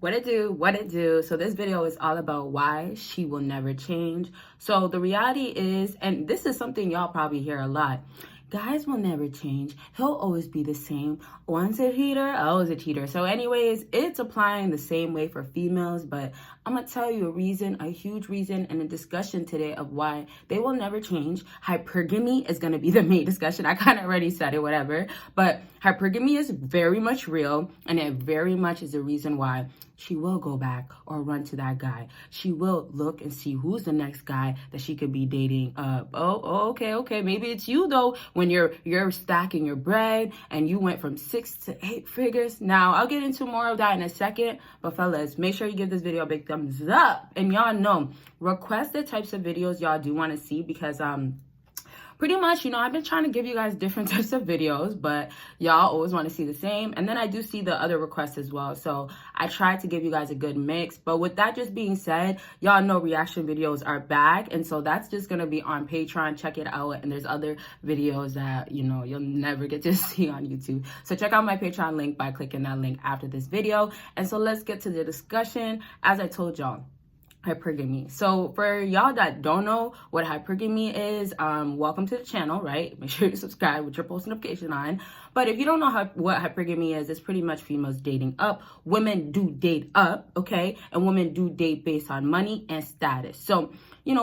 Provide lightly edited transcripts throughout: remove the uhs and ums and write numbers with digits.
What it do? So this video is all about why she will never change. So the reality is, and this is something y'all probably hear a lot, guys will never change. He'll always be the same. Once a cheater, always a cheater. So anyways, it's applying the same way for females, but I'm gonna tell you a reason, a huge reason, and a discussion today of why they will never change. Hypergamy is gonna be the main discussion. I kind of already said it, whatever. But hypergamy is very much real, and it very much is the reason why she will go back or run to that guy. She will look and see who's the next guy that she could be dating. Okay. Maybe it's you though, when you're stacking your bread and you went from 6 to 8 figures. Now, I'll get into more of that in a second, but fellas, make sure you give this video a big thumbs up. And y'all know, request the types of videos y'all do want to see because pretty much, I've been trying to give you guys different types of videos, but y'all always want to see the same. And then I do see the other requests as well. So I try to give you guys a good mix. But with that just being said, y'all know reaction videos are back. And so that's just going to be on Patreon. Check it out. And there's other videos that, you'll never get to see on YouTube. So check out my Patreon link by clicking that link after this video. And so let's get to the discussion. As I told y'all, hypergamy. So for y'all that don't know what hypergamy is, welcome to the channel, right? Make sure you subscribe with your post notification on. But if you don't know what hypergamy is, it's pretty much females dating up. Women do date up, okay? And women do date based on money and status. So,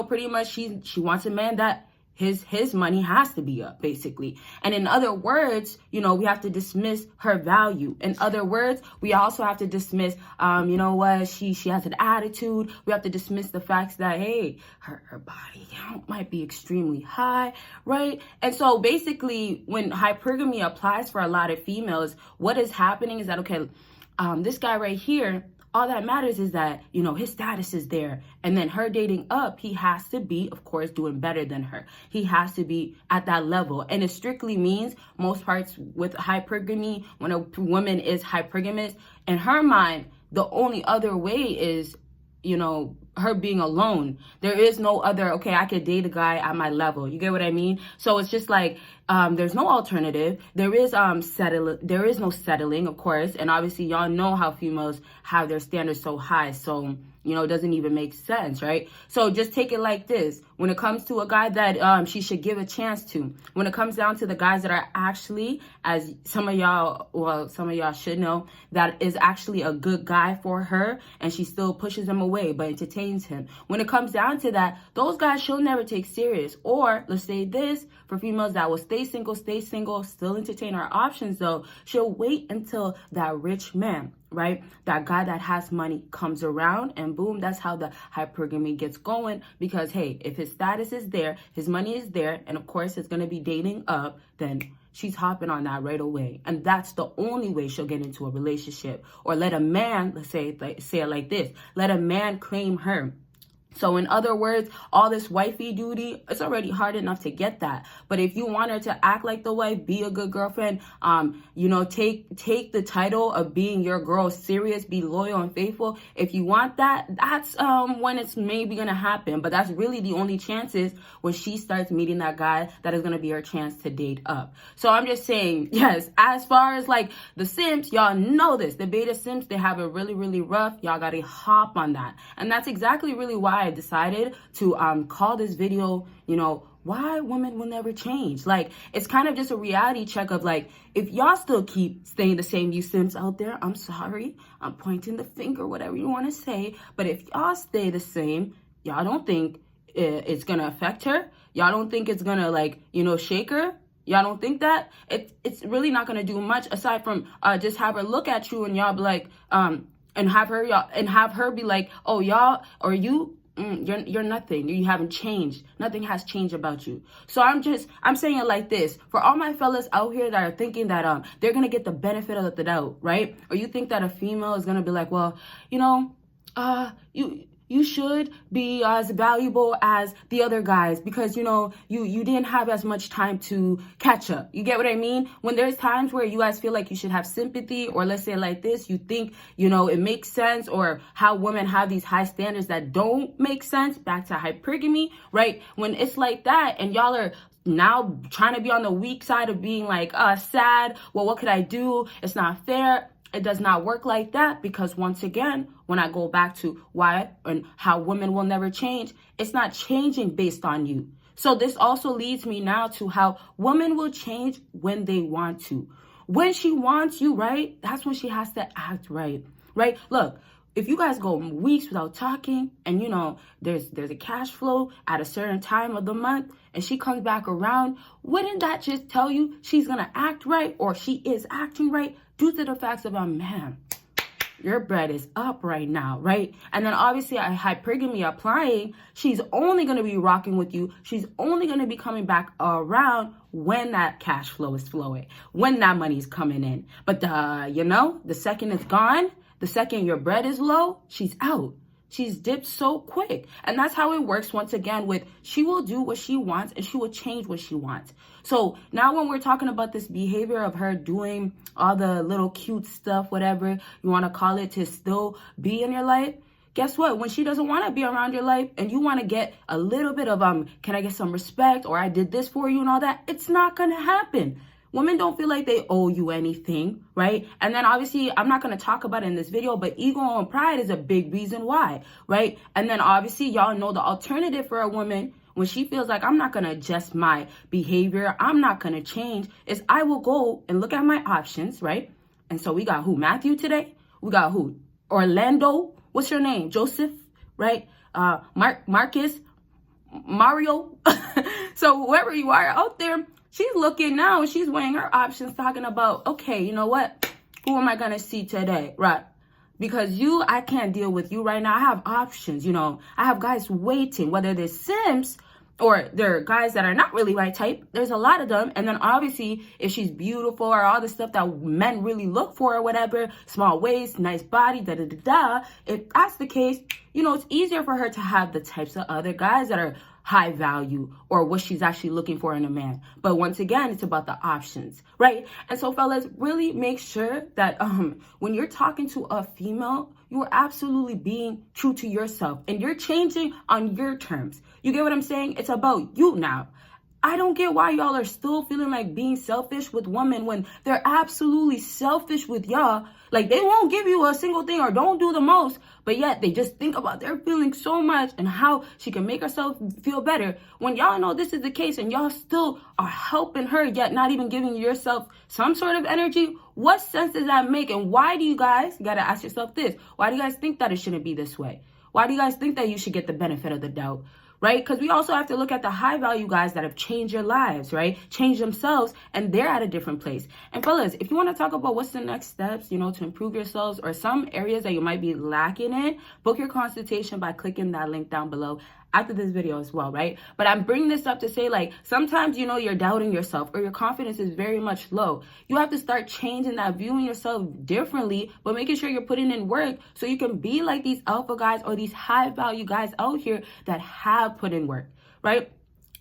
pretty much she wants a man that his money has to be up, basically. And in other words, we have to dismiss her value. In other words, we also have to dismiss, she has an attitude. We have to dismiss the facts that, hey, her body count might be extremely high, right? And so basically, when hypergamy applies for a lot of females, what is happening is that, okay, this guy right here, all that matters is that, his status is there. And then her dating up, he has to be, of course, doing better than her. He has to be at that level. And it strictly means most parts with hypergamy, when a woman is hypergamous, in her mind, the only other way is, her being alone. There is no other, okay, I could date a guy at my level. You get what I mean? So it's just like, there's no alternative. There is no settling, of course. And obviously y'all know how females have their standards so high. So, it doesn't even make sense, right? So just take it like this. When it comes to a guy that she should give a chance to, when it comes down to the guys that are actually, as some of y'all should know, that is actually a good guy for her, and she still pushes him away but entertains him. When it comes down to that, those guys she'll never take serious. Or let's say this, for females that will stay single, still entertain our options though, she'll wait until that rich man, right, that guy that has money comes around, and boom, that's how the hypergamy gets going. Because hey, if his status is there, his money is there, and of course it's going to be dating up, then she's hopping on that right away. And that's the only way she'll get into a relationship, or let a man, let's say it like this, let a man claim her. So in other words, all this wifey duty, it's already hard enough to get that. But if you want her to act like the wife, be a good girlfriend, take the title of being your girl serious, be loyal and faithful. If you want that, that's when it's maybe going to happen. But that's really the only chances when she starts meeting that guy that is going to be her chance to date up. So I'm just saying, yes, as far as like the simps, y'all know this. The beta simps, they have it really, really rough. Y'all got to hop on that. And that's exactly really why I decided to call this video, why women will never change. Like, it's kind of just a reality check of like, if y'all still keep staying the same, you simps out there, I'm sorry, I'm pointing the finger, whatever you want to say. But if y'all stay the same, y'all don't think it's gonna affect her, y'all don't think it's gonna like, shake her, y'all don't think that it's really not gonna do much aside from just have her look at you and y'all be like and have her be like, oh, y'all, or you, you're nothing. You haven't changed. Nothing has changed about you. So I'm saying it like this. For all my fellas out here that are thinking that they're going to get the benefit of the doubt, right? Or you think that a female is going to be like, well, you should be as valuable as the other guys because, you didn't have as much time to catch up. You get what I mean? When there's times where you guys feel like you should have sympathy, or let's say it like this, you think, it makes sense, or how women have these high standards that don't make sense, back to hypergamy, right? When it's like that and y'all are now trying to be on the weak side of being like, sad, well, what could I do? It's not fair. It does not work like that, because once again, when I go back to why and how women will never change, it's not changing based on you. So this also leads me now to how women will change when they want to. When she wants you, right? That's when she has to act right, right? Look, if you guys go weeks without talking and, you know, there's a cash flow at a certain time of the month and she comes back around, wouldn't that just tell you she's going to act right, or she is acting right due to the facts of, man, your bread is up right now, right? And then obviously hypergamy applying, she's only going to be rocking with you. She's only going to be coming back around when that cash flow is flowing, when that money is coming in. But you know, the second it's gone, the second your bread is low, she's out. She's dipped so quick. And that's how it works once again with, she will do what she wants and she will change what she wants. So now when we're talking about this behavior of her doing all the little cute stuff, whatever you want to call it, to still be in your life, guess what? When she doesn't want to be around your life and you want to get a little bit of, can I get some respect, or I did this for you and all that, it's not going to happen. Women don't feel like they owe you anything, right? And then obviously, I'm not going to talk about it in this video, but ego and pride is a big reason why, right? And then obviously, y'all know the alternative for a woman when she feels like, I'm not going to adjust my behavior, I'm not going to change, is I will go and look at my options, right? And so we got who? Matthew today? We got who? Orlando? What's your name? Joseph, right? Marcus? Mario? So whoever you are out there, she's looking now and she's weighing her options, talking about, okay, you know what? Who am I going to see today? Right. Because I can't deal with you right now. I have options, you know. I have guys waiting, whether they're simps or they're guys that are not really my type. There's a lot of them. And then obviously, if she's beautiful or all the stuff that men really look for or whatever, small waist, nice body, da-da-da-da, if that's the case, you know, it's easier for her to have the types of other guys that are high value or what she's actually looking for in a man. But once again, it's about the options, right? And so fellas, really make sure that when you're talking to a female, you are absolutely being true to yourself and you're changing on your terms. You get what I'm saying? It's about you now. I don't get why y'all are still feeling like being selfish with women when they're absolutely selfish with y'all. Like, they won't give you a single thing or don't do the most, but yet they just think about their feelings so much and how she can make herself feel better. When y'all know this is the case and y'all still are helping her, yet not even giving yourself some sort of energy, what sense does that make? And why do you guys, you gotta ask yourself this, why do you guys think that it shouldn't be this way? Why do you guys think that you should get the benefit of the doubt? Right? Because we also have to look at the high value guys that have changed their lives, right? Changed themselves, and they're at a different place. And fellas, if you want to talk about what's the next steps, you know, to improve yourselves or some areas that you might be lacking in, book your consultation by clicking that link down below after this video as well, right? But I'm bringing this up to say, like, sometimes, you know, you're doubting yourself or your confidence is very much low. You have to start changing that, viewing yourself differently, but making sure you're putting in work so you can be like these alpha guys or these high value guys out here that have put in work, right?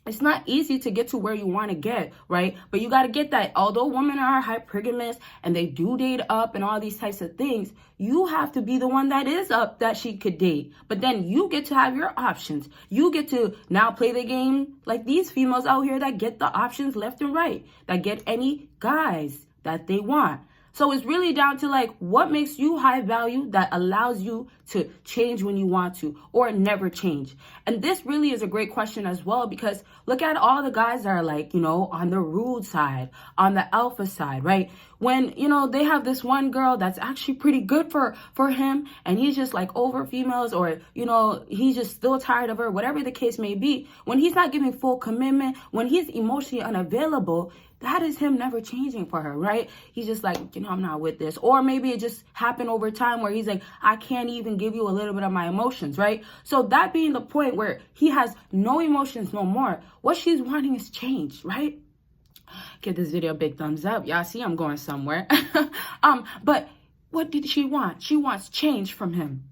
It's not easy to get to where you want to get, right? But you got to get that. Although women are hypergamous and they do date up and all these types of things, you have to be the one that is up that she could date. But then you get to have your options. You get to now play the game like these females out here that get the options left and right, that get any guys that they want. So it's really down to like what makes you high value that allows you to change when you want to or never change. And this really is a great question as well, because look at all the guys that are like, you know, on the rude side, on the alpha side, right? When, you know, they have this one girl that's actually pretty good for him and he's just like over females, or, you know, he's just still tired of her, whatever the case may be. When he's not giving full commitment, when he's emotionally unavailable, that is him never changing for her, right? He's just like, you know, I'm not with this. Or maybe it just happened over time where he's like, I can't even give you a little bit of my emotions, right? So that being the point where he has no emotions no more, what she's wanting is change, right? Give this video a big thumbs up. Y'all see I'm going somewhere. But what did she want? She wants change from him.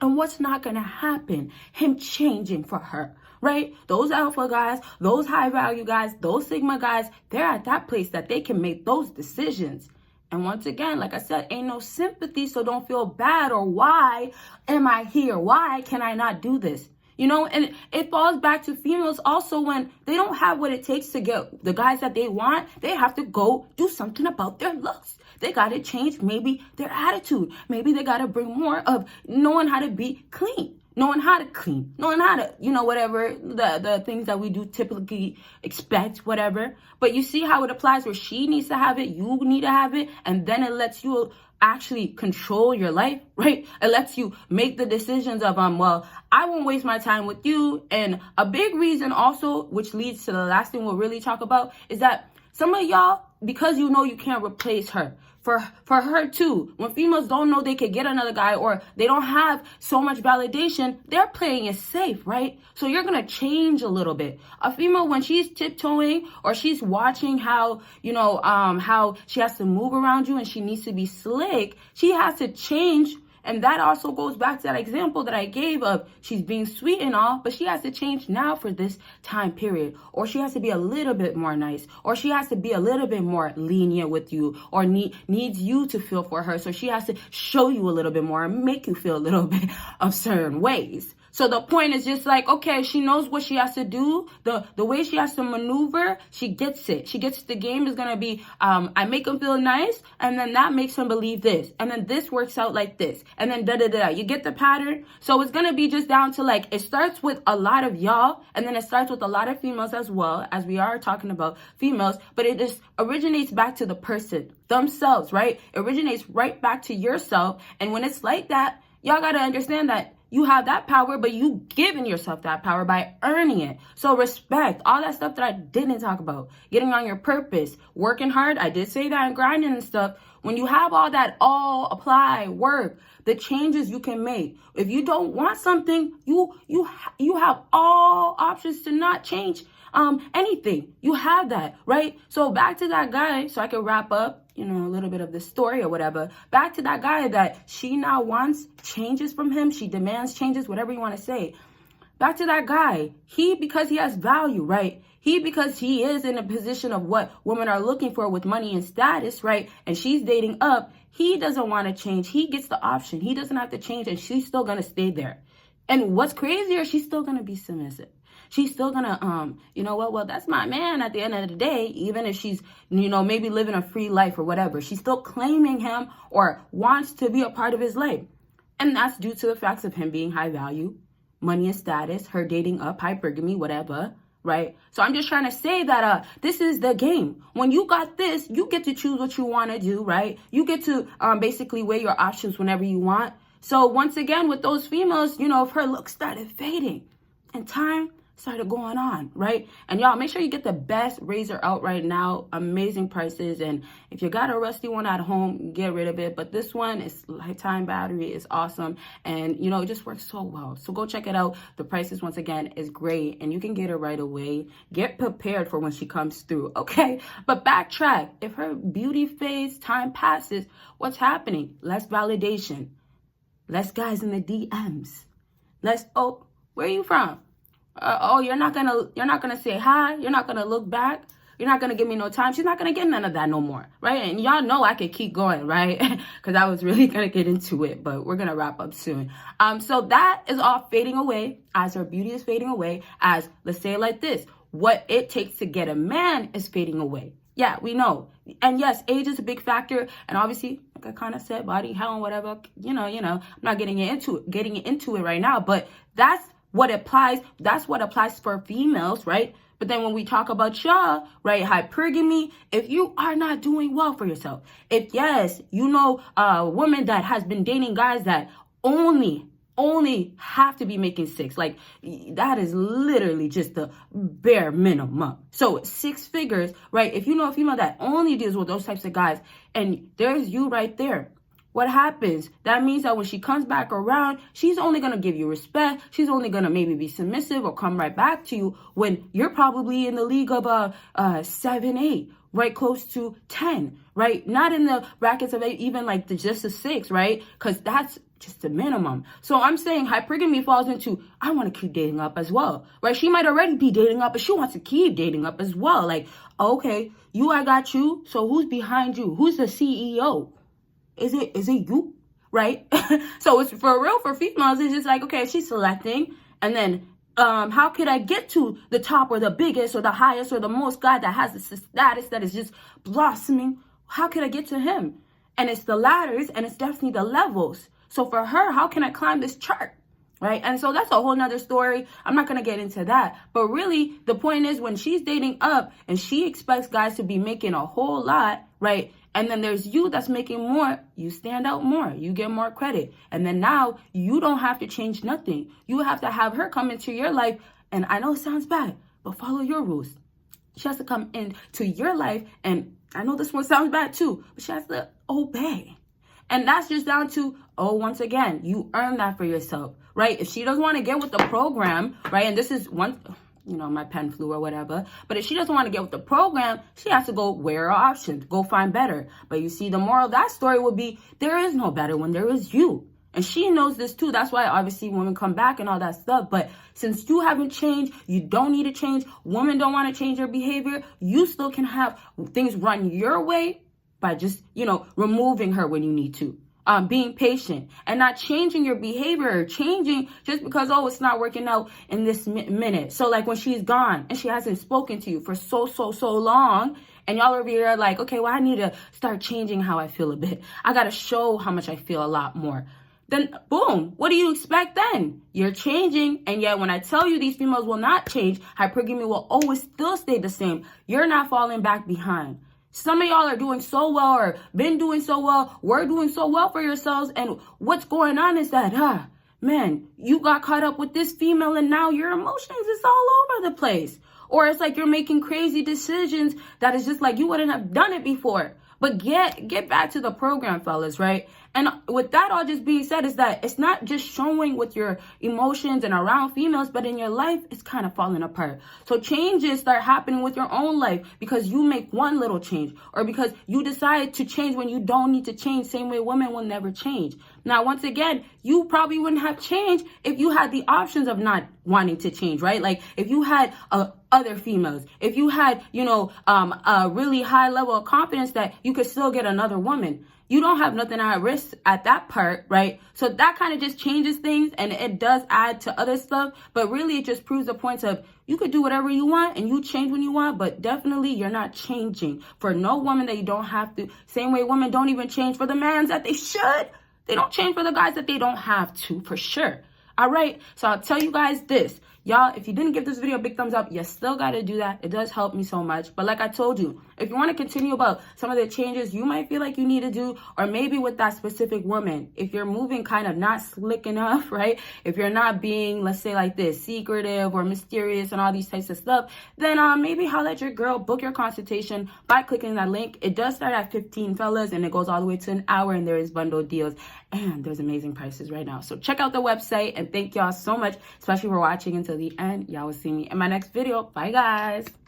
And what's not going to happen? Him changing for her, right? Those alpha guys, those high value guys, those sigma guys, they're at that place that they can make those decisions. And once again, like I said, ain't no sympathy, so don't feel bad or why am I here? Why can I not do this? You know, and it falls back to females also when they don't have what it takes to get the guys that they want. They have to go do something about their looks. they got to change maybe their attitude. Maybe they got to bring more of knowing how to be clean. Knowing how to clean, knowing how to, whatever the things that we do typically expect, whatever. But you see how it applies where she needs to have it, you need to have it, and then it lets you actually control your life, right? It lets you make the decisions of, well, I won't waste my time with you. And a big reason also, which leads to the last thing we'll really talk about, is that some of y'all, because you know you can't replace her, for her too, when females don't know they could get another guy or they don't have so much validation, they're playing it safe, right? So you're gonna change a little bit. A female, when she's tiptoeing or she's watching how, how she has to move around you and she needs to be slick, she has to change. And that also goes back to that example that I gave of she's being sweet and all, but she has to change now for this time period. Or she has to be a little bit more nice. Or she has to be a little bit more lenient with you. Or needs you to feel for her. So she has to show you a little bit more and make you feel a little bit of certain ways. So the point is just like, okay, she knows what she has to do. The way she has to maneuver, she gets it. She gets the game is going to be, I make him feel nice. And then that makes him believe this. And then this works out like this. And then da-da-da. You get the pattern? So it's going to be just down to like, it starts with a lot of y'all. And then it starts with a lot of females as well, as we are talking about females. But it just originates back to the person themselves, right? It originates right back to yourself. And when it's like that, y'all got to understand that you have that power, but you giving yourself that power by earning it. So respect, all that stuff that I didn't talk about. Getting on your purpose, working hard. I did say that, and grinding and stuff. When you have all that all apply work, the changes you can make. If you don't want something, you have all options to not change anything. You have that, right? So back to that guy, so I can wrap up, a little bit of the story or whatever. Back to that guy that she now wants changes from him. She demands changes, whatever you want to say. Back to that guy. Because he has value, right? Because he is in a position of what women are looking for with money and status, right? And she's dating up. He doesn't want to change. He gets the option. He doesn't have to change, and she's still going to stay there. And what's crazier, she's still going to be submissive. She's still gonna, well, that's my man at the end of the day, even if she's, maybe living a free life or whatever. She's still claiming him or wants to be a part of his life. And that's due to the facts of him being high value, money and status, her dating up, hypergamy, whatever, right? So I'm just trying to say that this is the game. When you got this, you get to choose what you want to do, right? You get to basically weigh your options whenever you want. So once again, with those females, if her look started fading and time started going on, right? And y'all, make sure you get the best razor out right now. Amazing prices. And if you got a rusty one at home, get rid of it. But this one is lifetime battery. It's awesome. And, it just works so well. So go check it out. The prices, once again, is great. And you can get it right away. Get prepared for when she comes through, okay? But backtrack. If her beauty fades, time passes, what's happening? Less validation. Less guys in the DMs. Where are you from? You're not gonna say hi. You're not gonna look back. You're not gonna give me no time. She's not gonna get none of that no more, right? And y'all know I could keep going, right? Because I was really gonna get into it, but we're gonna wrap up soon. So that is all fading away as her beauty is fading away. As let's say it like this: what it takes to get a man is fading away. Yeah, we know. And yes, age is a big factor, and obviously, like I kind of said, body, hell, and whatever. I'm not getting into it right now, but that's what applies. That's what applies for females, right? But then when we talk about y'all, right, hypergamy, if you are not doing well for yourself, if yes, a woman that has been dating guys that only have to be making 6, like that is literally just the bare minimum. So 6 figures, right? If you know a female that only deals with those types of guys, and there's you right there. What happens? That means that when she comes back around, she's only going to give you respect. She's only going to maybe be submissive or come right back to you when you're probably in the league of 7, 8, right? Close to 10, right? Not in the brackets of 8, even like just a 6, right? Because that's just the minimum. So I'm saying hypergamy falls into, I want to keep dating up as well, right? She might already be dating up, but she wants to keep dating up as well. Like, okay, I got you. So who's behind you? Who's the CEO? Is it you, right? So it's for real for females. It's just like, okay, she's selecting, and then how could I get to the top or the biggest or the highest or the most guy that has the status that is just blossoming? How could I get to him? And it's the ladders and it's definitely the levels. So for her, how can I climb this chart? Right? And so that's a whole nother story. I'm not going to get into that. But really, the point is when she's dating up and she expects guys to be making a whole lot, right? And then there's you that's making more, you stand out more, you get more credit. And then now you don't have to change nothing. You have to have her come into your life. And I know it sounds bad, but follow your rules. She has to come into your life. And I know this one sounds bad too, but she has to obey. And that's just down to, once again, you earn that for yourself, right? If she doesn't want to get with the program, right? And this is one, my pen flew or whatever. But if she doesn't want to get with the program, she has to go weigh her options, go find better. But you see, the moral of that story would be, there is no better when there is you. And she knows this too. That's why obviously women come back and all that stuff. But since you haven't changed, you don't need to change. Women don't want to change their behavior. You still can have things run your way by just, removing her when you need to. Being patient and not changing your behavior or changing just because, it's not working out in this minute. So like when she's gone and she hasn't spoken to you for so long, and y'all over here like, okay, well, I need to start changing how I feel a bit. I got to show how much I feel a lot more. Then boom, what do you expect then? You're changing, and yet when I tell you these females will not change, hypergamy will always still stay the same. You're not falling back behind. Some of y'all are doing so well or been doing so well. We're doing so well for yourselves. And what's going on is that, man, you got caught up with this female and now your emotions is all over the place. Or it's like you're making crazy decisions that is just like you wouldn't have done it before. But get back to the program, fellas, right? And with that all just being said is that it's not just showing with your emotions and around females, but in your life, it's kind of falling apart. So changes start happening with your own life because you make one little change or because you decide to change when you don't need to change. Same way women will never change. Now, once again, you probably wouldn't have changed if you had the options of not wanting to change, right? Like if you had other females, if you had, a really high level of confidence that you could still get another woman. You don't have nothing at risk at that part, right? So that kind of just changes things and it does add to other stuff. But really, it just proves the point of you could do whatever you want and you change when you want, but definitely you're not changing for no woman that you don't have to. Same way women don't even change for the mans that they should. They don't change for the guys that they don't have to, for sure. All right, so I'll tell you guys this. Y'all, if you didn't give this video a big thumbs up, you still got to do that. It does help me so much. But like I told you, if you want to continue about some of the changes you might feel like you need to do, or maybe with that specific woman, if you're moving kind of not slick enough, right? If you're not being, let's say like this, secretive or mysterious and all these types of stuff, then maybe holler at your girl, book your consultation by clicking that link. It does start at 15, fellas, and it goes all the way to an hour, and there is bundle deals. And there's amazing prices right now. So check out the website, and thank y'all so much, especially for watching until the end. Y'all will see me in my next video. Bye, guys.